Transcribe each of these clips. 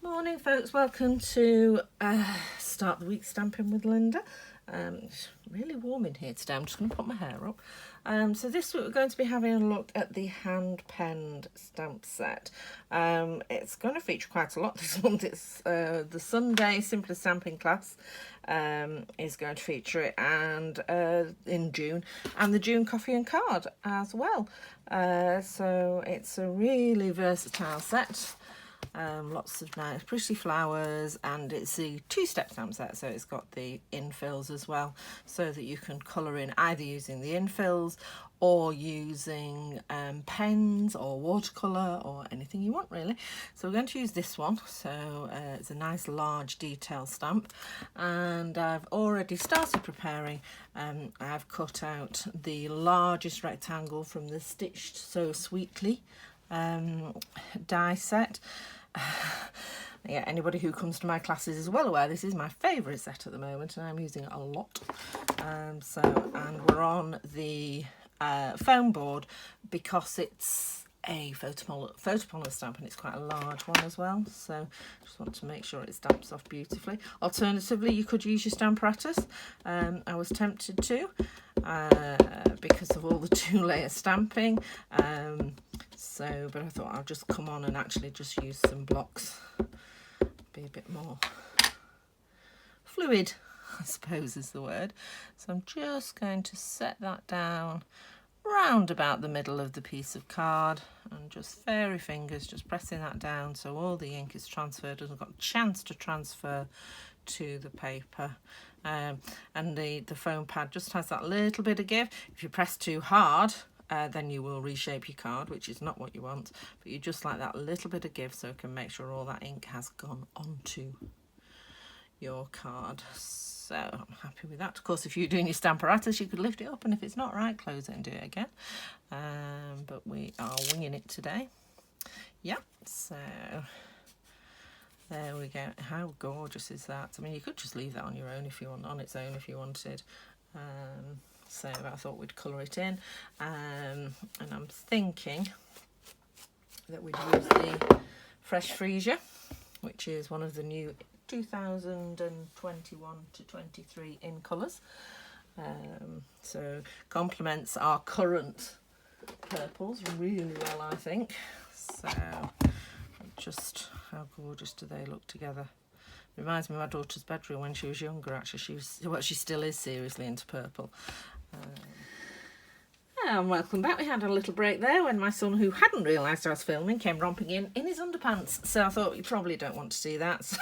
Morning folks, welcome to Start the Week Stamping with Linda. It's really warm in here today. I'm just going to put my hair up. So this week we're going to be having a look at the hand-penned stamp set. It's going to feature quite a lot this month. It's the Sunday Simpler Stamping class is going to feature it, and in June, and the June Coffee and Card as well. So it's a really versatile set. Lots of nice pretty flowers, and it's a two-step stamp set, so it's got the infills as well, so that you can colour in either using the infills or using pens or watercolour or anything you want really. So we're going to use this one. So it's a nice large detail stamp, and I've already started preparing. I've cut out the largest rectangle from the Stitched So Sweetly die set. Yeah, anybody who comes to my classes is well aware this is my favourite set at the moment, and I'm using it a lot. And we're on the foam board because it's a photopolymer stamp, and it's quite a large one as well, so just want to make sure it stamps off beautifully. Alternatively, you could use your Stamparatus. I was tempted to because of all the two-layer stamping, but I thought I'll just come on and actually just use some blocks, be a bit more fluid, I suppose is the word. So I'm just going to set that down round about the middle of the piece of card, and just fairy fingers just pressing that down so all the ink is transferred and I've got a chance to transfer to the paper. And the foam pad just has that little bit of give. If you press too hard, then you will reshape your card, which is not what you want, but you just like that little bit of give so it can make sure all that ink has gone onto your card. So I'm happy with that. Of course, if you're doing your Stamparatus, you could lift it up, and if it's not right, close it and do it again. But we are winging it today. Yep, so there we go. How gorgeous is that? I mean, you could just leave that on your own if you want, on its own if you wanted. So I thought we'd colour it in, and I'm thinking that we'd use the Fresh Freesia, which is one of the new 2021 to 23 in colours. So complements our current purples really well, I think. So just how gorgeous do they look together. Reminds me of my daughter's bedroom when she was younger. Actually, she still is seriously into purple. And welcome back. We had a little break there when my son, who hadn't realised I was filming, came romping in his underpants. So I thought you probably don't want to see that, so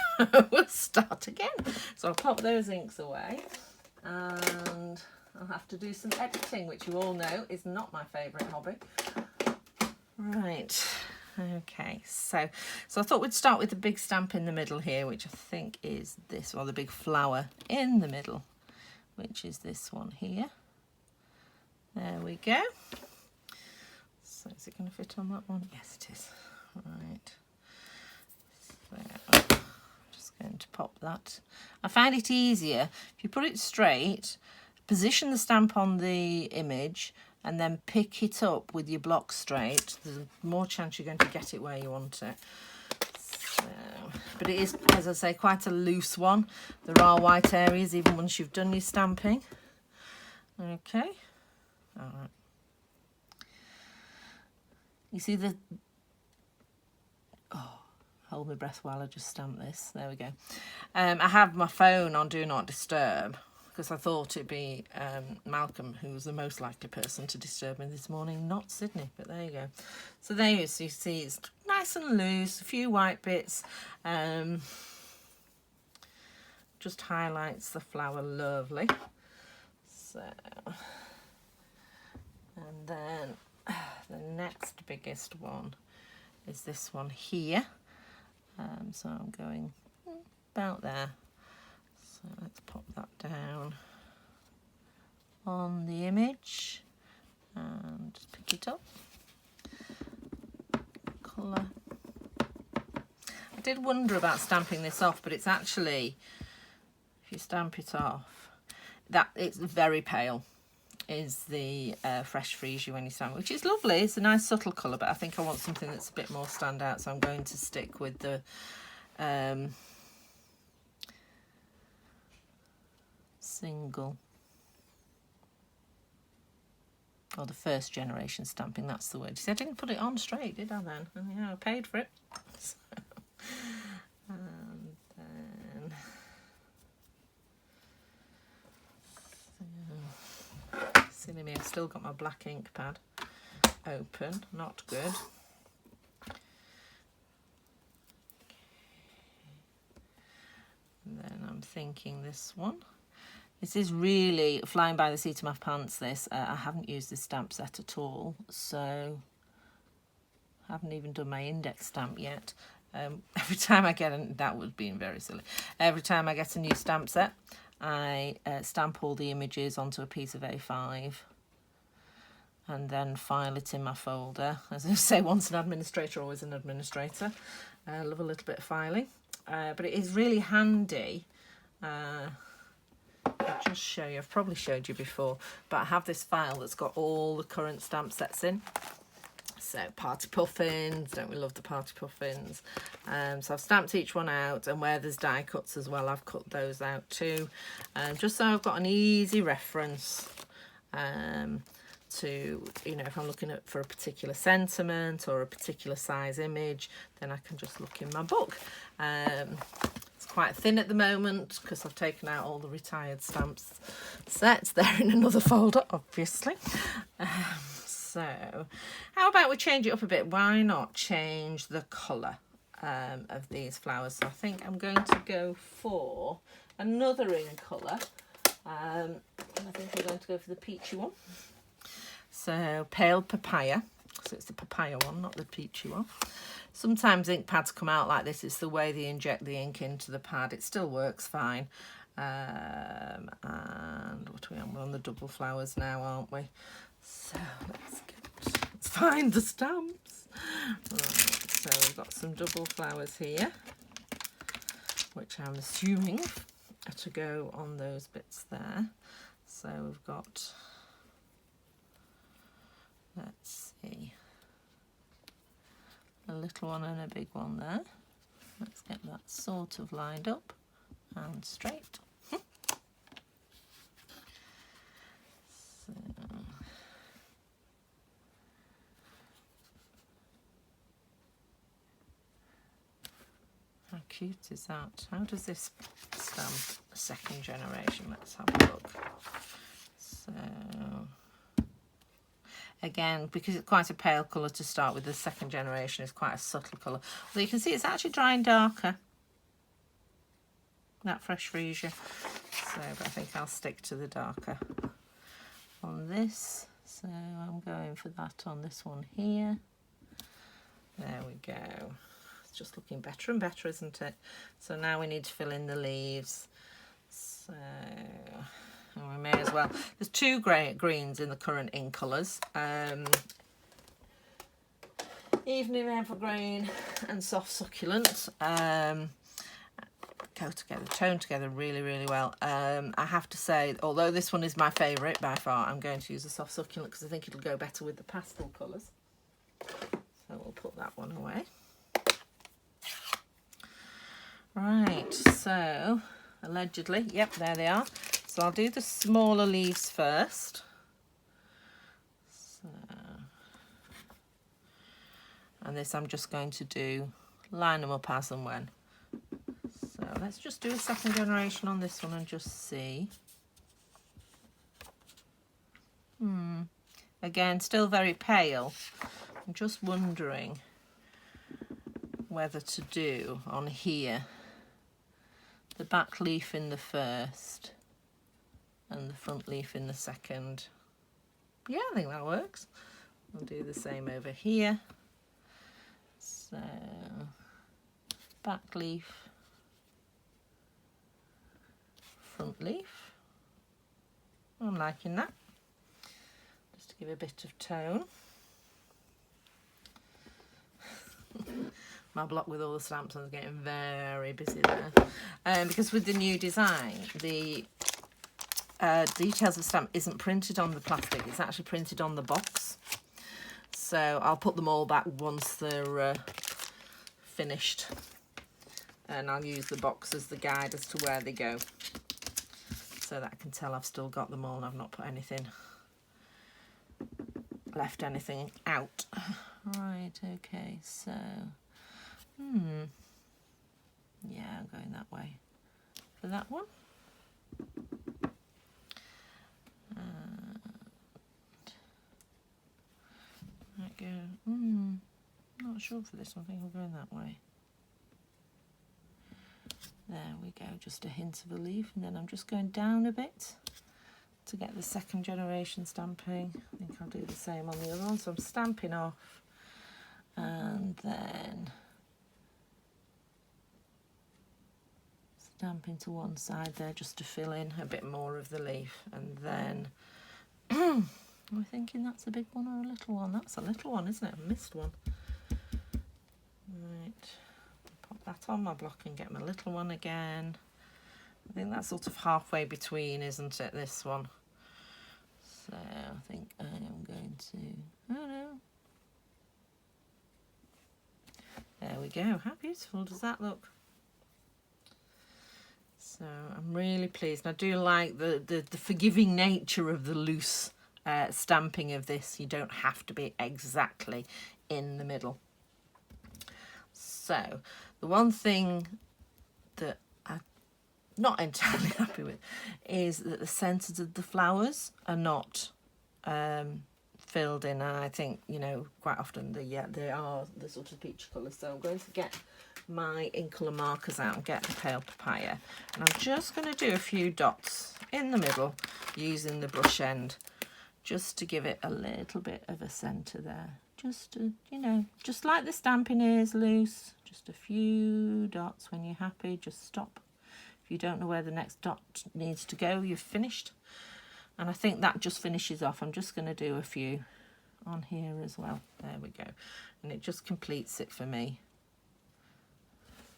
we'll start again. So I'll pop those inks away, and I'll have to do some editing, which you all know is not my favourite hobby. Right. Okay, so I thought we'd start with the big stamp in the middle here, which I think is this, or the big flower in the middle, which is this one here. There we go. So is it going to fit on that one? Yes, it is. Right. So I'm just going to pop that. I find it easier if you put it straight, position the stamp on the image, and then pick it up with your block straight. There's more chance you're going to get it where you want it. So, but it is, as I say, quite a loose one. There are white areas even once you've done your stamping. Okay. All right. You see the... Oh, hold my breath while I just stamp this. There we go. I have my phone on Do Not Disturb, because I thought it'd be Malcolm who was the most likely person to disturb me this morning, not Sydney, but there you go. So there you see it's nice and loose, a few white bits, just highlights the flower lovely. So, and then the next biggest one is this one here. So I'm going about there. So let's pop that down on the image and just pick it up. Colour. I did wonder about stamping this off, but it's actually, if you stamp it off, that it's very pale is the Fresh Freesia when you stamp, which is lovely. It's a nice subtle colour, but I think I want something that's a bit more standout, so I'm going to stick with the single, or the first generation stamping, that's the word. You see, I didn't put it on straight, did I then? And yeah, I paid for it. So, and then silly me, I've still got my black ink pad open, not good. And then I'm thinking this one. This is really flying by the seat of my pants, this. I haven't used this stamp set at all, so I haven't even done my index stamp yet. Every time I get that would be very silly. Every time I get a new stamp set, I stamp all the images onto a piece of A5 and then file it in my folder. As I say, once an administrator, always an administrator. I love a little bit of filing. But it is really handy. I'll just show you, I've probably showed you before, but I have this file that's got all the current stamp sets in. So party puffins, don't we love the party puffins? So I've stamped each one out, and where there's die cuts as well, I've cut those out too. Just so I've got an easy reference to, you know, if I'm looking at for a particular sentiment or a particular size image, then I can just look in my book. It's quite thin at the moment because I've taken out all the retired stamps sets. They're in another folder, obviously. So how about we change it up a bit? Why not change the colour of these flowers? So I think I'm going to go for another in colour. I think we're going to go for the peachy one. So pale papaya. So it's the papaya one, not the peachy one. Sometimes ink pads come out like this. It's the way they inject the ink into the pad. It still works fine. And what are we on? We're on the double flowers now, aren't we? So let's find the stamps. Right, so we've got some double flowers here, which I'm assuming are to go on those bits there. So we've got, let's see, a little one and a big one there. Let's get that sort of lined up and straight. So, how cute is that? How does this stamp second generation? Let's have a look. So again, because it's quite a pale colour to start with, the second generation is quite a subtle colour. Well, you can see it's actually drying darker, that fresh freesia. So, but I think I'll stick to the darker on this. So I'm going for that on this one here. There we go. It's just looking better and better, isn't it? So now we need to fill in the leaves. So we may as well. There's two greens in the current in colours. Evening Evergreen and Soft Succulent. Go together, tone together really, really well. I have to say, although this one is my favourite by far, I'm going to use the Soft Succulent because I think it'll go better with the pastel colours. So we'll put that one away. Right, so allegedly, yep, there they are. So I'll do the smaller leaves first. So, and this I'm just going to do, line them up as and when. So let's just do a second generation on this one and just see. Again, still very pale. I'm just wondering whether to do on here the back leaf in the first and the front leaf in the second. Yeah, I think that works. I'll do the same over here. So back leaf, front leaf. I'm liking that. Just to give a bit of tone. My block with all the stamps is getting very busy there. Because with the new design, the details of stamp isn't printed on the plastic, it's actually printed on the box. So I'll put them all back once they're finished. and I'll use the box as the guide as to where they go, so that I can tell I've still got them all and I've not put anything, left anything out. Right, okay, so yeah, I'm going that way for that one. Might go, not sure for this one, I think I'm going that way. There we go, just a hint of a leaf, and then I'm just going down a bit to get the second generation stamping. I think I'll do the same on the other one, so I'm stamping off and then stamping to one side there just to fill in a bit more of the leaf, and then am I thinking that's a big one or a little one? That's a little one, isn't it? I missed one. Right, pop that on my block and get my little one again. I think that's sort of halfway between, isn't it, this one? So I think I am going to, oh no. There we go. How beautiful does that look? So I'm really pleased. I do like the forgiving nature of the loose stamping of this. You don't have to be exactly in the middle. So the one thing that I'm not entirely happy with is that the centres of the flowers are not filled in, and I think, you know, quite often they are the sort of peach colour. So I'm going to get my ink colour markers out and get the pale papaya, and I'm just going to do a few dots in the middle using the brush end just to give it a little bit of a centre there, just to, you know, just like the stamping is loose, just a few dots. When you're happy, just stop. If you don't know where the next dot needs to go, you've finished. And I think that just finishes off. I'm just going to do a few on here as well. There we go. And it just completes it for me.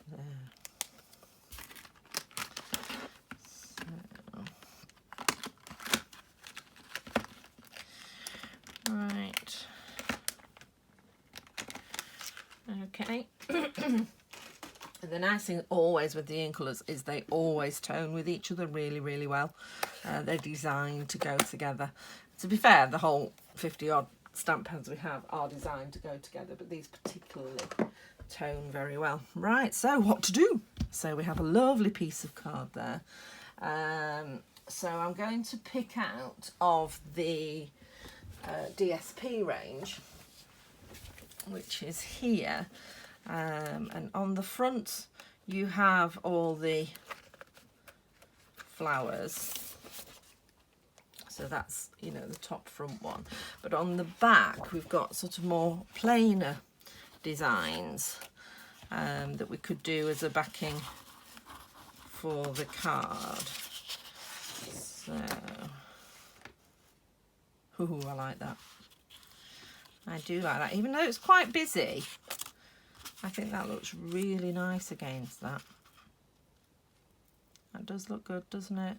There. So. Right. Okay. And the nice thing always with the ink colours is they always tone with each other really, really well. They're designed to go together. To be fair, the whole 50 odd stamp pens we have are designed to go together, but these particularly tone very well. Right, so what to do? So we have a lovely piece of card there. So I'm going to pick out of the DSP range, which is here. And on the front you have all the flowers, so that's, you know, the top front one, but on the back we've got sort of more plainer designs that we could do as a backing for the card. So, ooh, I like that. I do like that, even though it's quite busy. I think that looks really nice against that. That does look good, doesn't it?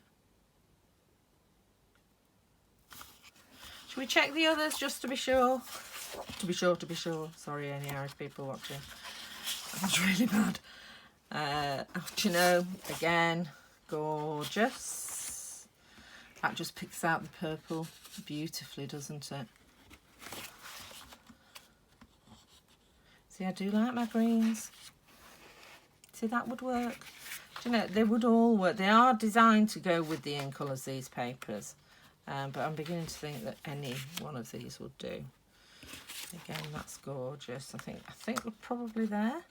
Should we check the others just to be sure? To be sure. Sorry, any Irish people watching. That's really bad. Do you know, again, gorgeous. That just picks out the purple beautifully, doesn't it? See, I do like my greens. See, that would work. Do you know, they would all work. They are designed to go with the ink colours, these papers. But I'm beginning to think that any one of these would do. Again, that's gorgeous. I think we're probably there.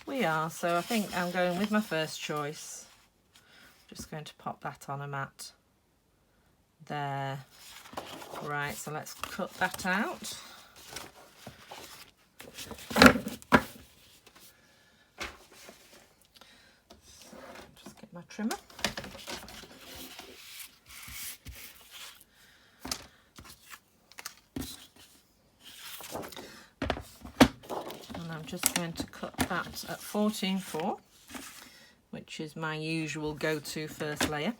We are. So I think I'm going with my first choice. Just going to pop that on a mat. There. Right, so let's cut that out. Just get my trimmer. And I'm just going to cut that at 14.4, which is my usual go-to first layer.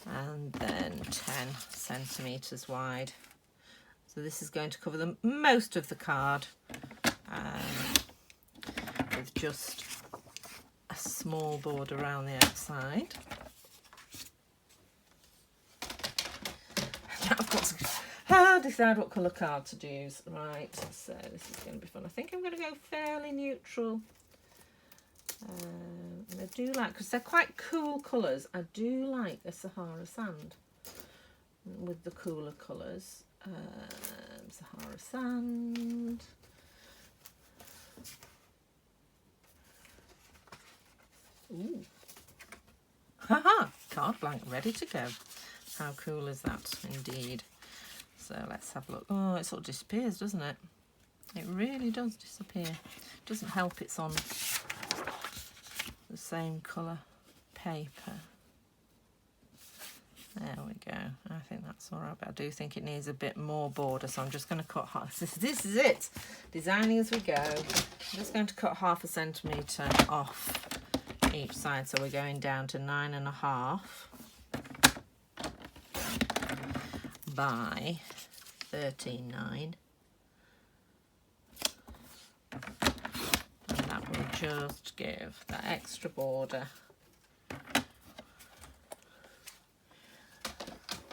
And then 10 centimetres wide. So this is going to cover most of the card. with just a small border around the outside. Now I've got to decide what colour card to use. Right, so this is going to be fun. I think I'm going to go fairly neutral. And I do like, because they're quite cool colours, I do like a Sahara sand with the cooler colours. Sahara sand. Ooh. Haha! Card blank ready to go. How cool is that indeed? So let's have a look. Oh, it sort of disappears, doesn't it? It really does disappear. It doesn't help it's on the same colour paper. There we go. I think that's all right, but I do think it needs a bit more border, so I'm just going to cut half. This is it. Designing as we go. I'm just going to cut 1/2 centimetre off each side, so we're going down to 9.5 by 13.9. And that will just give that extra border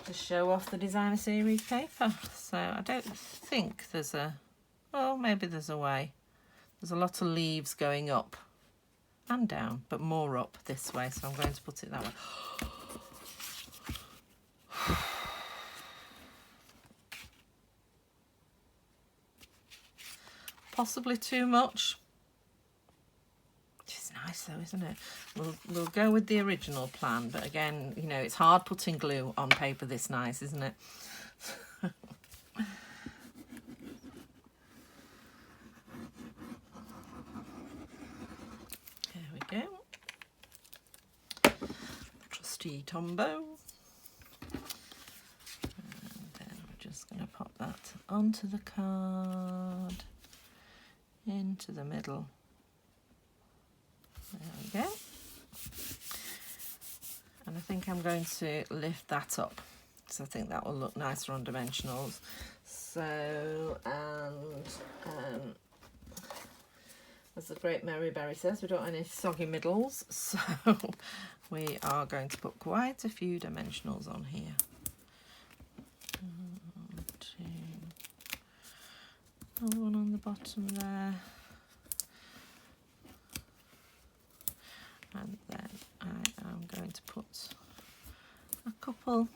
to show off the designer series paper. So I don't think there's a, well, maybe there's a way. There's a lot of leaves going up and down, but more up this way, so I'm going to put it that way. Possibly too much. It's nice though, isn't it? We'll go with the original plan, but again, you know, it's hard putting glue on paper this nice, isn't it? There we go. Trusty Tombow. And then we're just going to pop that onto the card, into the middle. There we go. And I think I'm going to lift that up, so I think that will look nicer on dimensionals. So, and as the great Mary Berry says, we don't want any soggy middles, so we are going to put quite a few dimensionals on here. 1, 2, another one on the bottom there. And then I am going to put a couple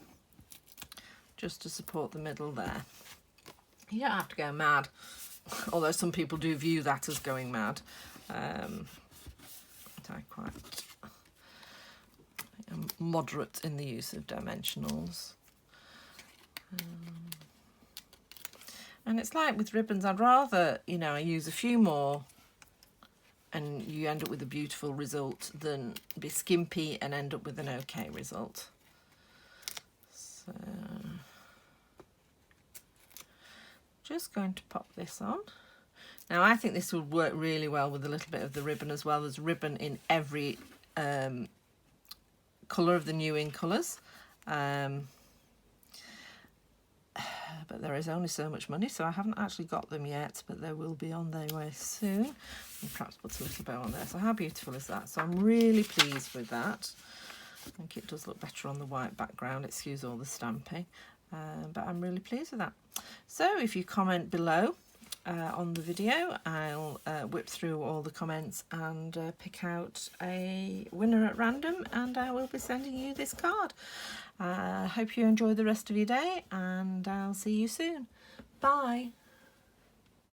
just to support the middle there. You don't have to go mad, although some people do view that as going mad. I'm moderate in the use of dimensionals. And it's like with ribbons, I'd rather, you know, I use a few more and you end up with a beautiful result than be skimpy and end up with an okay result. So just going to pop this on. Now I think this would work really well with a little bit of the ribbon as well. There's ribbon in every colour of the new in colours. But there is only so much money, so I haven't actually got them yet, but they will be on their way soon. And perhaps put a little bow on there. So how beautiful is that? So I'm really pleased with that. I think it does look better on the white background, excuse all the stamping, but I'm really pleased with that. So if you comment below on the video, I'll whip through all the comments and pick out a winner at random, and I will be sending you this card. I hope you enjoy the rest of your day, and I'll see you soon. Bye.